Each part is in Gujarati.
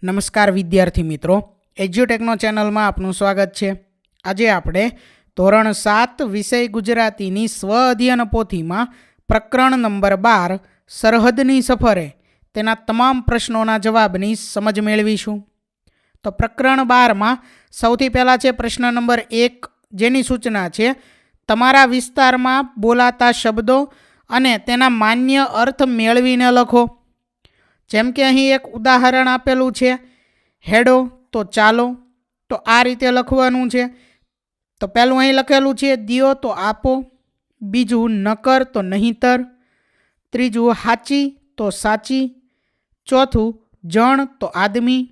નમસ્કાર વિદ્યાર્થી મિત્રો, એજ્યુટેકનો ચેનલમાં આપનું સ્વાગત છે. આજે આપણે ધોરણ 7 વિષય ગુજરાતીની સ્વ અધ્યયન પોથીમાં પ્રકરણ નંબર 12 સરહદની સફરે તેના તમામ પ્રશ્નોના જવાબની સમજ મેળવીશું. તો પ્રકરણ 12માં સૌથી પહેલાં છે પ્રશ્ન નંબર 1, જેની સૂચના છે તમારા વિસ્તારમાં બોલાતા શબ્દો અને તેના માન્ય અર્થ મેળવીને લખો. જેમ કે અહીં એક ઉદાહરણ આપેલું છે, હેડો તો ચાલો, તો આ રીતે લખવાનું છે. તો પહેલું અહીં લખેલું છે દિયો તો આપો, બીજું નકર તો નહીંતર, ત્રીજું હાચી તો સાચી, ચોથું જણ તો આદમી,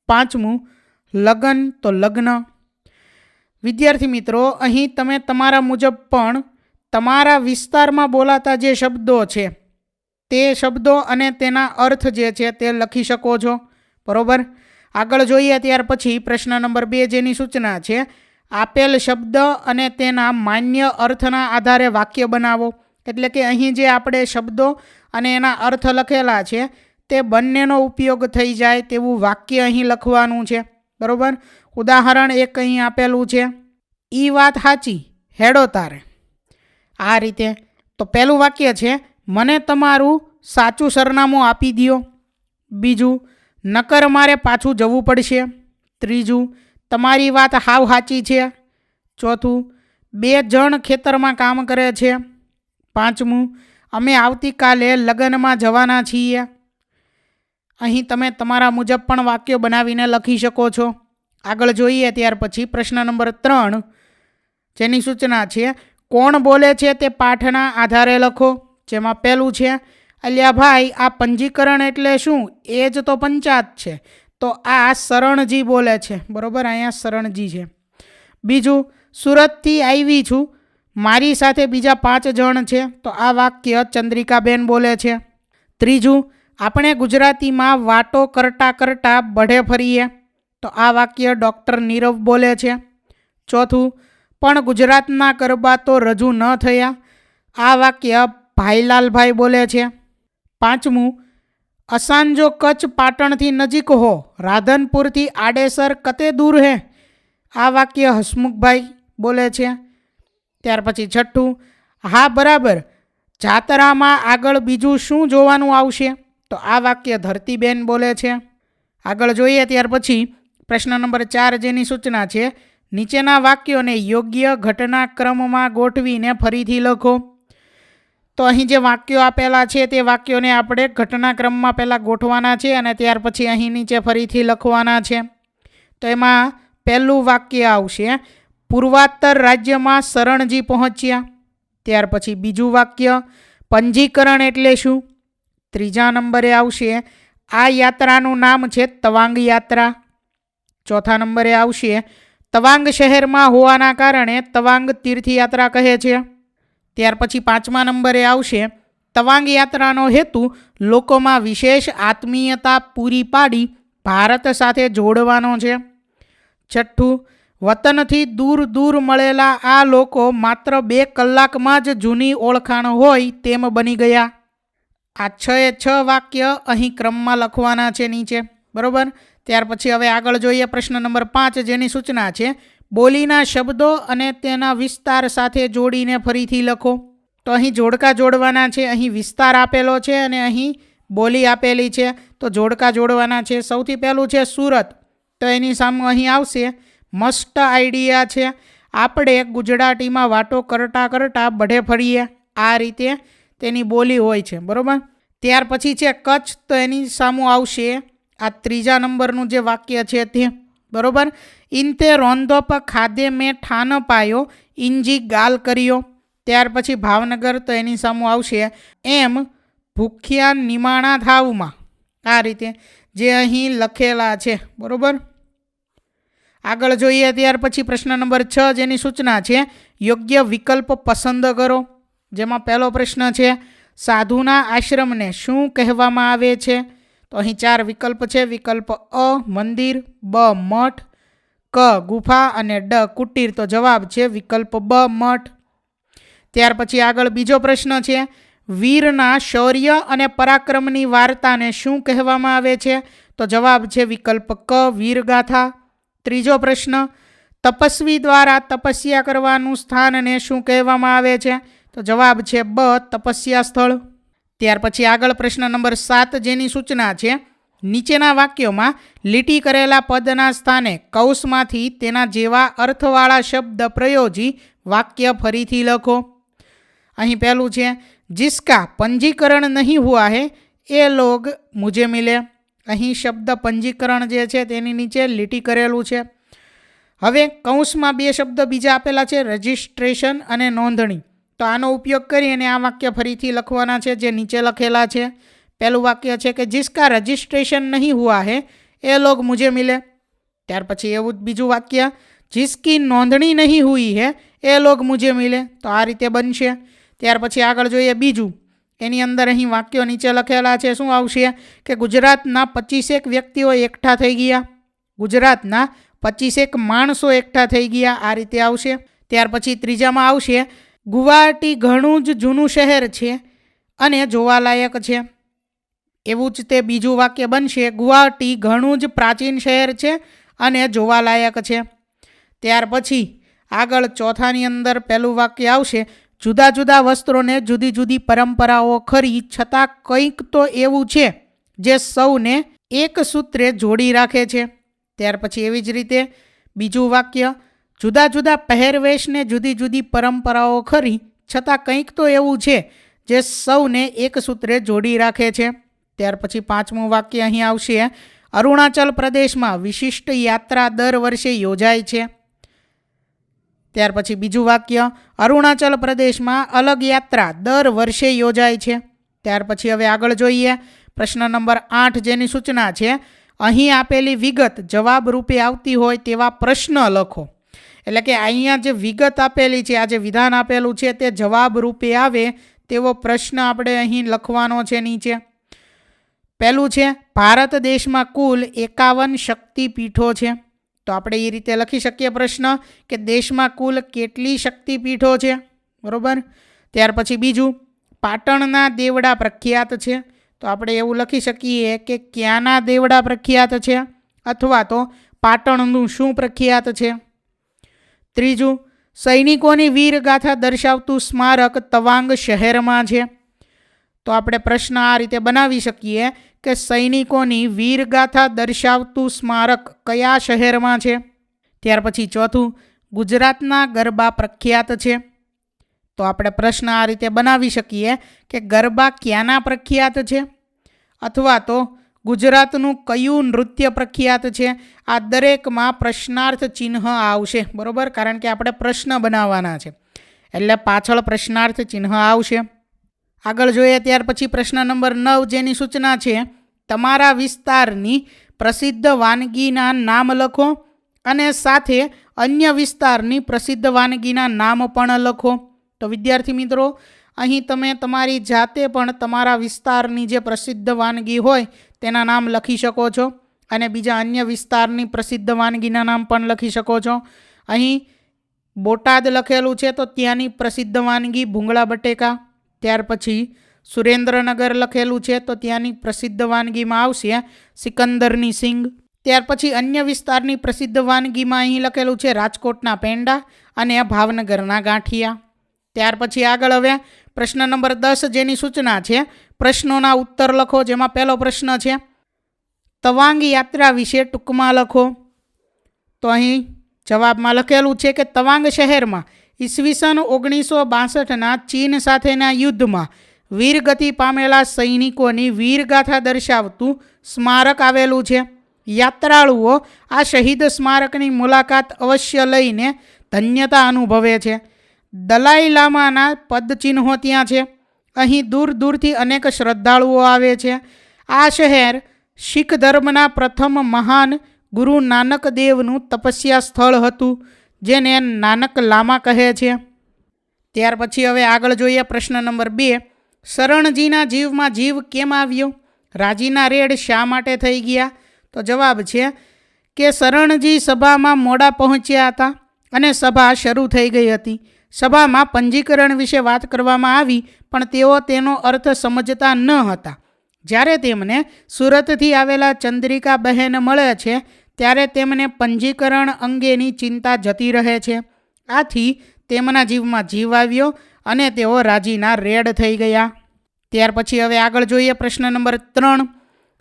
પાંચમું લગન તો લગ્ન. વિદ્યાર્થી મિત્રો, અહીં તમે તમારા મુજબ પણ તમારા વિસ્તારમાં બોલાતા જે શબ્દો છે તે શબ્દો અને તેના અર્થ જે છે તે લખી શકો છો. બરોબર. આગળ જોઈએ ત્યાર પછી પ્રશ્ન નંબર 2, જેની સૂચના છે આપેલ શબ્દ અને તેના માન્ય અર્થના આધારે વાક્ય બનાવો. એટલે કે અહીં જે આપણે શબ્દો અને એના અર્થ લખેલા છે તે બંનેનો ઉપયોગ થઈ જાય તેવું વાક્ય અહીં લખવાનું છે. બરોબર. ઉદાહરણ એક અહીં આપેલું છે, ઈ વાત સાચી, હેડો તારે. આ રીતે. તો પહેલું વાક્ય છે, મને તમારું સાચું સરનામું આપી દ્યો. બીજું, નકર મારે પાછું જવું પડશે. ત્રીજું, તમારી વાત હાવ સાચી છે. ચોથું, 2 જણ ખેતરમાં કામ કરે છે. પાંચમું, અમે આવતીકાલે લગ્નમાં જવાના છીએ. અહીં તમે તમારા મુજબ પણ વાક્યો બનાવીને લખી શકો છો. આગળ જોઈએ ત્યાર પછી પ્રશ્ન નંબર 3, જેની સૂચના છે કોણ બોલે છે તે પાઠના આધારે લખો. જેમાં પહેલું છે, અલ્યા ભાઈ આ પંજીકરણ એટલે શું? એ જ તો પંચાયત છે. તો આ શરણજી બોલે છે. બરોબર, અહીંયા શરણજી છે. બીજું, સુરતથી આવી છું, મારી સાથે બીજા 5 જણ છે. તો આ વાક્ય ચંદ્રિકાબેન બોલે છે. ત્રીજું, આપણે ગુજરાતીમાં વાતો કરતા કરતા બઢે ફરીએ. તો આ વાક્ય ડૉક્ટર નીરવ બોલે છે. ચોથું, પણ ગુજરાતના ગરબા તો રજૂ ન થયા. આ વાક્ય ભાઈલાલભાઈ બોલે છે. પાંચમું, અસાંજો કચ્છ પાટણથી નજીક હો, રાધનપુરથી આડેસર કતે દૂર હે. આ વાક્ય હસમુખભાઈ બોલે છે. ત્યાર પછી છઠ્ઠું, હા બરાબર, જાતરામાં આગળ બીજું શું જોવાનું આવશે? તો આ વાક્ય ધરતીબેન બોલે છે. આગળ જોઈએ ત્યાર પછી પ્રશ્ન નંબર 4, જેની સૂચના છે નીચેના વાક્યોને યોગ્ય ઘટનાક્રમમાં ગોઠવીને ફરીથી લખો. તો અહીં જે વાક્યો આપેલા છે તે વાક્યોને આપણે ઘટનાક્રમમાં પહેલાં ગોઠવાના છે અને ત્યાર પછી અહીં નીચે ફરીથી લખવાના છે. તો એમાં પહેલું વાક્ય આવશે, પૂર્વાત્તર રાજ્યમાં શરણજી પહોંચ્યા. ત્યાર પછી બીજું વાક્ય, પંજીકરણ એટલે શું? ત્રીજા નંબરે આવશે, આ યાત્રાનું નામ છે તવાંગ યાત્રા. ચોથા નંબરે આવશે, તવાંગ શહેરમાં હોવાના કારણે તવાંગ તીર્થયાત્રા કહે છે. ત્યાર પછી 5મા નંબરે આવશે, તવાંગ યાત્રાનો હેતુ લોકોમાં વિશેષ આત્મીયતા પૂરી પાડી ભારત સાથે જોડવાનો છે. છઠ્ઠું, વતનથી દૂર દૂર મળેલા આ લોકો માત્ર 2 કલાકમાં જ જૂની ઓળખાણ હોય તેમ બની ગયા. આ 6 વાક્ય અહીં ક્રમમાં લખવાના છે નીચે. બરોબર. ત્યાર પછી હવે આગળ જોઈએ પ્રશ્ન નંબર 5, જેની સૂચના છે બોલીના શબ્દો અને તેના વિસ્તાર સાથે જોડીને ફરીથી લખો. તો અહીં જોડકા જોડવાના છે. અહીં વિસ્તાર આપેલો છે અને અહીં બોલી આપેલી છે. તો જોડકા જોડવાના છે. સૌથી પહેલું છે સુરત. તો એની સામે અહીં આવશે, મસ્ત આઈડિયા છે, આપણે ગુજરાતીમાં વાતો કરતા કરતા બઢે ફરીએ. આ રીતે તેની બોલી હોય છે. બરાબર. ત્યાર પછી છે કચ્છ. તો એની સામે આવશે આ 3જા નંબરનું જે વાક્ય છે તે. બરોબર. ઇનતે રોંધો પ ખાધે મેં ઠાન પાયો, ઇંજી ગાલ કર્યો. ત્યાર પછી ભાવનગર. તો એની સામે આવશે, એમ ભૂખ્યા નિમાણા થાવમાં. આ રીતે જે અહીં લખેલા છે. બરોબર. આગળ જોઈએ ત્યાર પછી પ્રશ્ન નંબર 6, જેની સૂચના છે યોગ્ય વિકલ્પ પસંદ કરો. જેમાં પહેલો પ્રશ્ન છે, સાધુના આશ્રમને શું કહેવામાં આવે છે? તો અહીં 4 વિકલ્પ છે. વિકલ્પ અ મંદિર, બ મઠ, ક ગુફા અને ડ કુટીર. તો જવાબ છે વિકલ્પ બ મઠ. ત્યાર પછી આગળ બીજો પ્રશ્ન છે, વીરના શૌર્ય અને પરાક્રમની વાર્તાને શું કહેવામાં આવે છે? તો તો જવાબ છે વિકલ્પ ક, વીરગાથા. ત્રીજો પ્રશ્ન, તપસ્વી દ્વારા તપસ્યા કરવાનું સ્થાનને શું કહેવામાં આવે છે? તો જવાબ છે બ, તપસ્યા સ્થળ. ત્યાર પછી આગળ પ્રશ્ન નંબર 7 જેની સૂચના છે, નીચેના વાક્યોમાં લીટી કરેલા પદના સ્થાને કૌંસમાંથી તેના જેવા અર્થવાળા શબ્દ પ્રયોજી વાક્ય ફરીથી લખો. અહીં પહેલું છે, जिसका पंजीकरण नहीं हुआ है એ લોગ મુझे મિલે. અહીં શબ્દ પંજીકરણ જે છે તેની નીચે લીટી કરેલું છે. હવે કૌંસમાં બે શબ્દ બીજા આપેલા છે, રજિસ્ટ્રેશન અને નોંધણી. તો આનો ઉપયોગ કરી અને આ વાક્ય ફરીથી લખવાના છે જે નીચે લખેલા છે. પહેલું વાક્ય છે કે जिसका રજિસ્ટ્રેશન નહીં હુઆ હે એ લોગ મુझे મિલે. ત્યાર પછી એવું બીજું વાક્ય, जिसकी નોંધણી નહીં હુઈ હે એ લોગ મુझे મિલે. તો આ રીતે બનશે. ત્યાર પછી આગળ જોઈએ બીજું. એની અંદર અહીં વાક્યો નીચે લખેલા છે. શું આવશે કે ગુજરાતના 25 વ્યક્તિઓ એકઠા થઈ ગયા, ગુજરાતના 25 માણસો એકઠા થઈ ગયા, આ રીતે આવશે. ત્યાર પછી ત્રીજામાં આવશે, ગુવાહાટી ઘણું જ જૂનું શહેર છે અને જોવાલાયક છે. એવું જ તે બીજું વાક્ય બનશે, ગુવાહાટી ઘણું જ પ્રાચીન શહેર છે અને જોવાલાયક છે. ત્યાર પછી આગળ ચોથાની અંદર પહેલું વાક્ય આવશે, જુદા જુદા વસ્ત્રોને જુદી જુદી પરંપરાઓ ખરી છતાં કંઈક તો એવું છે જે સૌને એક સૂત્રે જોડી રાખે છે. ત્યાર પછી એવી જ રીતે બીજું વાક્ય, જુદા જુદા પહેરવેશને જુદી જુદી પરંપરાઓ ખરી છતાં કંઈક તો એવું છે જે સૌને એક સૂત્રે જોડી રાખે છે. ત્યાર પછી પાંચમું વાક્ય અહીં આવશે, અરુણાચલ પ્રદેશમાં વિશિષ્ટ યાત્રા દર વર્ષે યોજાય છે. ત્યાર પછી બીજું વાક્ય, અરુણાચલ પ્રદેશમાં અલગ યાત્રા દર વર્ષે યોજાય છે. ત્યાર પછી હવે આગળ જોઈએ પ્રશ્ન નંબર 8 જેની સૂચના છે, અહીં આપેલી વિગત જવાબ રૂપે આવતી હોય તેવા પ્રશ્ન લખો. એટલે કે અહીંયા જે વિગત આપેલી છે, આ જે વિધાન આપેલું છે તે જવાબ રૂપે આવે તેવો પ્રશ્ન આપણે અહીં લખવાનો છે નીચે. પહેલું છે, ભારત દેશમાં કુલ 51 શક્તિપીઠો છે. તો આપણે એ રીતે લખી શકીએ પ્રશ્ન કે દેશમાં કુલ કેટલી શક્તિપીઠો છે, બરોબર. ત્યાર પછી બીજું, પાટણના દેવડા પ્રખ્યાત છે. તો આપણે એવું લખી શકીએ કે ક્યાંના દેવડા પ્રખ્યાત છે અથવા તો પાટણનું શું પ્રખ્યાત છે. ત્રીજું, સૈનિકોની વીરગાથા દર્શાવતું સ્મારક તવાંગ શહેરમાં છે. તો આપણે પ્રશ્ન આ રીતે બનાવી શકીએ કે સૈનિકોની વીરગાથા દર્શાવતું સ્મારક કયા શહેરમાં છે. ત્યાર પછી ચોથું, ગુજરાતના ગરબા પ્રખ્યાત છે. તો આપણે પ્રશ્ન આ રીતે બનાવી શકીએ કે ગરબા ક્યાંના પ્રખ્યાત છે અથવા તો ગુજરાતનું કયું નૃત્ય પ્રખ્યાત છે. આ દરેકમાં પ્રશ્નાર્થ ચિહ્ન આવશે, બરોબર, કારણ કે આપણે પ્રશ્ન બનાવવાના છે એટલે પાછળ પ્રશ્નાર્થ ચિહ્ન આવશે. આગળ જોઈએ ત્યાર પછી પ્રશ્ન નંબર 9 જેની સૂચના છે, તમારા વિસ્તારની પ્રસિદ્ધ વાનગીના નામ લખો અને સાથે અન્ય વિસ્તારની પ્રસિદ્ધ વાનગીના નામ પણ લખો. તો વિદ્યાર્થી મિત્રો, અહીં તમે તમારી જાતે પણ તમારા વિસ્તારની જે પ્રસિદ્ધ વાનગી હોય તેના નામ લખી શકો છો અને બીજા અન્ય વિસ્તારની પ્રસિદ્ધ વાનગીના નામ પણ લખી શકો છો. અહીં બોટાદ લખેલું છે તો ત્યાંની પ્રસિદ્ધ વાનગી ભૂંગળા બટેકા. ત્યાર પછી સુરેન્દ્રનગર લખેલું છે તો ત્યાંની પ્રસિદ્ધ વાનગીમાં આવશે સિકંદરની સિંગ. ત્યાર પછી અન્ય વિસ્તારની પ્રસિદ્ધ વાનગીમાં અહીં લખેલું છે રાજકોટના પેંડા અને ભાવનગરના ગાંઠિયા. ત્યાર પછી આગળ હવે પ્રશ્ન નંબર 10 જેની સૂચના છે, પ્રશ્નોના ઉત્તર લખો. જેમાં પહેલો પ્રશ્ન છે, તવાંગ યાત્રા વિશે ટૂંકમાં લખો. તો અહીં જવાબમાં લખેલું છે કે તવાંગ શહેરમાં ઈસવીસન 1962ના ચીન સાથેના યુદ્ધમાં વીરગતિ પામેલા સૈનિકોની વીરગાથા દર્શાવતું સ્મારક આવેલું છે. યાત્રાળુઓ આ શહીદ સ્મારકની મુલાકાત અવશ્ય લઈને ધન્યતા અનુભવે છે. દલાઈ લામાના પદચિહ્નો ત્યાં છે. અહીં દૂર દૂરથી અનેક શ્રદ્ધાળુઓ આવે છે. આ શહેર શીખ ધર્મના પ્રથમ મહાન ગુરુ નાનક દેવનું તપસ્યા સ્થળ હતું જેને નાનક લામા કહે છે. ત્યાર પછી હવે આગળ જોઈએ પ્રશ્ન નંબર 2, શરણજીના જીવમાં જીવ કેમ આવ્યો? રાજીના રેડ શા માટે થઈ ગયા? તો જવાબ છે કે શરણજી સભામાં મોડા પહોંચ્યા હતા અને સભા શરૂ થઈ ગઈ હતી. સભામાં પંજીકરણ વિશે વાત કરવામાં આવી પણ તેઓ તેનો અર્થ સમજતા ન હતા. જ્યારે તેમને સુરતથી આવેલા ચંદ્રિકાબહેન મળે છે ત્યારે તેમને પંજીકરણ અંગેની ચિંતા જતી રહે છે. આથી તેમના જીવમાં જીવ આવ્યો અને તેઓ રાજીના રેડ થઈ ગયા. ત્યાર પછી હવે આગળ જોઈએ પ્રશ્ન નંબર 3.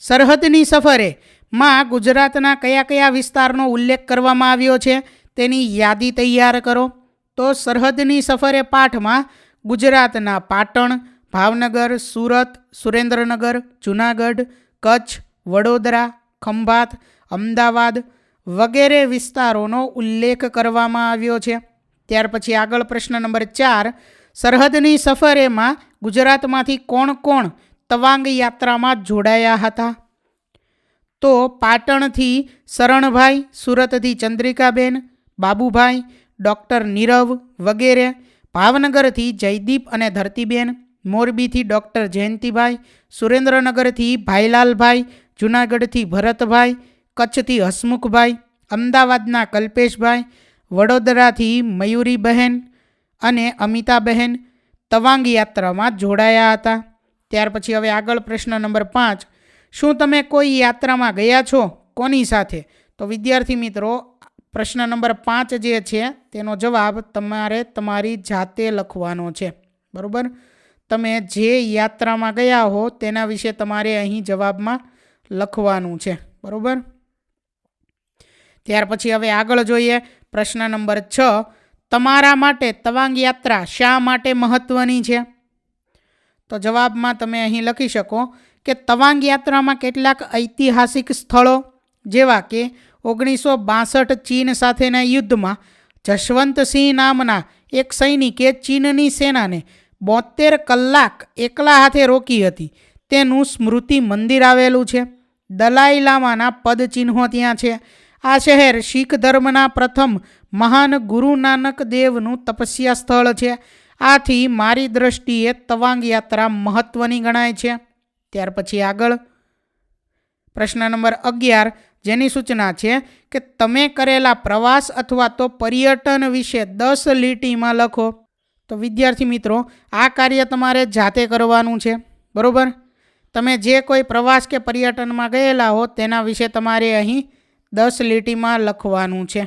સરહદની સફરે માં ગુજરાતના કયા કયા વિસ્તારનો ઉલ્લેખ કરવામાં આવ્યો છે તેની યાદી તૈયાર કરો. તો સરહદની સફરે પાઠમાં ગુજરાતના પાટણ, ભાવનગર, સુરત, સુરેન્દ્રનગર, જૂનાગઢ, કચ્છ, વડોદરા, ખંભાત, અમદાવાદ વગેરે વિસ્તારોનો ઉલ્લેખ કરવામાં આવ્યો છે. ત્યાર પછી આગળ પ્રશ્ન નંબર 4. સરહદની સફરેમાં ગુજરાતમાંથી કોણ કોણ તવાંગ યાત્રામાં જોડાયા હતા? તો પાટણથી શરણભાઈ, સુરતથી ચંદ્રિકાબેન, બાબુભાઈ, ડૉક્ટર નીરવ વગેરે, ભાવનગરથી જયદીપ અને ધરતીબેન, મોરબીથી ડૉક્ટર જયંતિભાઈ, સુરેન્દ્રનગરથી ભાઈલાલભાઈ, જૂનાગઢથી ભરતભાઈ, કચ્છથી હસમુખભાઈ, અમદાવાદના કલ્પેશભાઈ, વડોદરાથી મયુરીબહેન અને અમિતાબહેન તવાંગ યાત્રામાં જોડાયા હતા. ત્યાર પછી હવે આગળ પ્રશ્ન નંબર 5. શું તમે કોઈ યાત્રામાં ગયા છો? કોની સાથે? તો વિદ્યાર્થી મિત્રો, પ્રશ્ન નંબર 5 જે છે તેનો જવાબ તમારે તમારી જાતે લખવાનો છે. બરાબર? તમે જે યાત્રામાં ગયા હો તેના વિશે તમારે અહીં જવાબમાં લખવાનું છે. બરાબર? ત્યાર પછી હવે આગળ જોઈએ પ્રશ્ન નંબર 6. તમારા માટે તવાંગ યાત્રા શા માટે મહત્ત્વની છે? તો જવાબમાં તમે અહીં લખી શકો કે તવાંગ યાત્રામાં કેટલાક ઐતિહાસિક સ્થળો જેવા કે 1962 ચીન સાથેના યુદ્ધમાં જશવંતસિંહ નામના એક સૈનિકે ચીનની સેનાને 72 કલાક એકલા હાથે રોકી હતી તેનું સ્મૃતિ મંદિર આવેલું છે. દલાઈ લામાના પદચિહ્નો ત્યાં છે. આ શહેર શીખ ધર્મના પ્રથમ મહાન ગુરુ નાનક દેવનું તપસ્યા સ્થળ છે. આથી મારી દ્રષ્ટિએ તવાંગ યાત્રા મહત્ત્વની ગણાય છે. ત્યાર પછી આગળ પ્રશ્ન નંબર 11 જેની સૂચના છે કે તમે કરેલા પ્રવાસ અથવા તો પર્યટન વિશે 10 લીટીમાં લખો. તો વિદ્યાર્થી મિત્રો, આ કાર્ય તમારે જાતે કરવાનું છે. બરાબર? તમે જે કોઈ પ્રવાસ કે પર્યટનમાં ગયેલા હો તેના વિશે તમારે અહીં 10 લીટીમાં લખવાનું છે.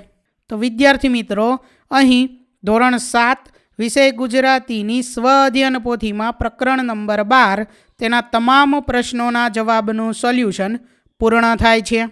તો વિદ્યાર્થી મિત્રો, અહીં ધોરણ 7 વિષય ગુજરાતીની સ્વ અધ્યયન પોથીમાં પ્રકરણ નંબર 12 તેના તમામ પ્રશ્નોના જવાબનું સોલ્યુશન પૂર્ણ થાય છે.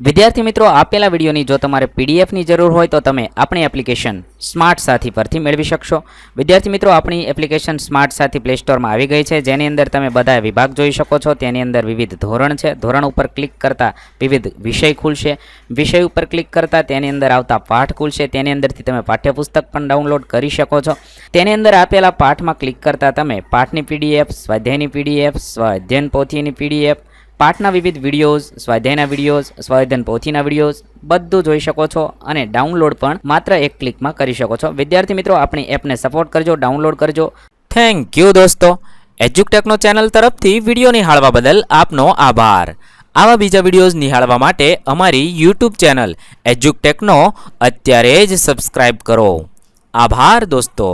વિદ્યાર્થી મિત્રો, આપેલા વિડીયોની જો તમારે પીડીએફની જરૂર હોય તો તમે આપણી એપ્લિકેશન સ્માર્ટ સાથી પરથી મેળવી શકશો. વિદ્યાર્થી મિત્રો, આપણી એપ્લિકેશન સ્માર્ટ સાથી પ્લે સ્ટોરમાં આવી ગઈ છે, જેની અંદર તમે બધા વિભાગ જોઈ શકો છો. તેની અંદર વિવિધ ધોરણ છે. ધોરણ ઉપર ક્લિક કરતાં વિવિધ વિષય ખુલશે. વિષય ઉપર ક્લિક કરતાં તેની અંદર આવતા પાઠ ખુલશે. તેની અંદરથી તમે પાઠ્યપુસ્તક પણ ડાઉનલોડ કરી શકો છો. તેની અંદર આપેલા પાઠમાં ક્લિક કરતાં તમે પાઠની પીડીએફ, સ્વાધ્યાયની પીડીએફ, સ્વાધ્યાયન પોથીની પીડીએફ, પાઠના વિવિધ વિડીયોઝ, સ્વાધ્યાયના વિડીયોઝ, સ્વાધ્યાયન પોથીના વિડીયોઝ બધું જોઈ શકો છો અને ડાઉનલોડ પણ માત્ર એક ક્લિકમાં કરી શકો છો. વિદ્યાર્થી મિત્રો, આપણી એપને સપોર્ટ કરજો, ડાઉનલોડ કરજો. થેન્ક યુ દોસ્તો. એજ્યુકટેકનો ચેનલ તરફથી વિડીયો નિહાળવા બદલ આપનો આભાર. આવા બીજા વિડીયોઝ નિહાળવા માટે અમારી યુટ્યુબ ચેનલ એજ્યુકટેકનો અત્યારે જ સબસ્ક્રાઇબ કરો. આભાર દોસ્તો.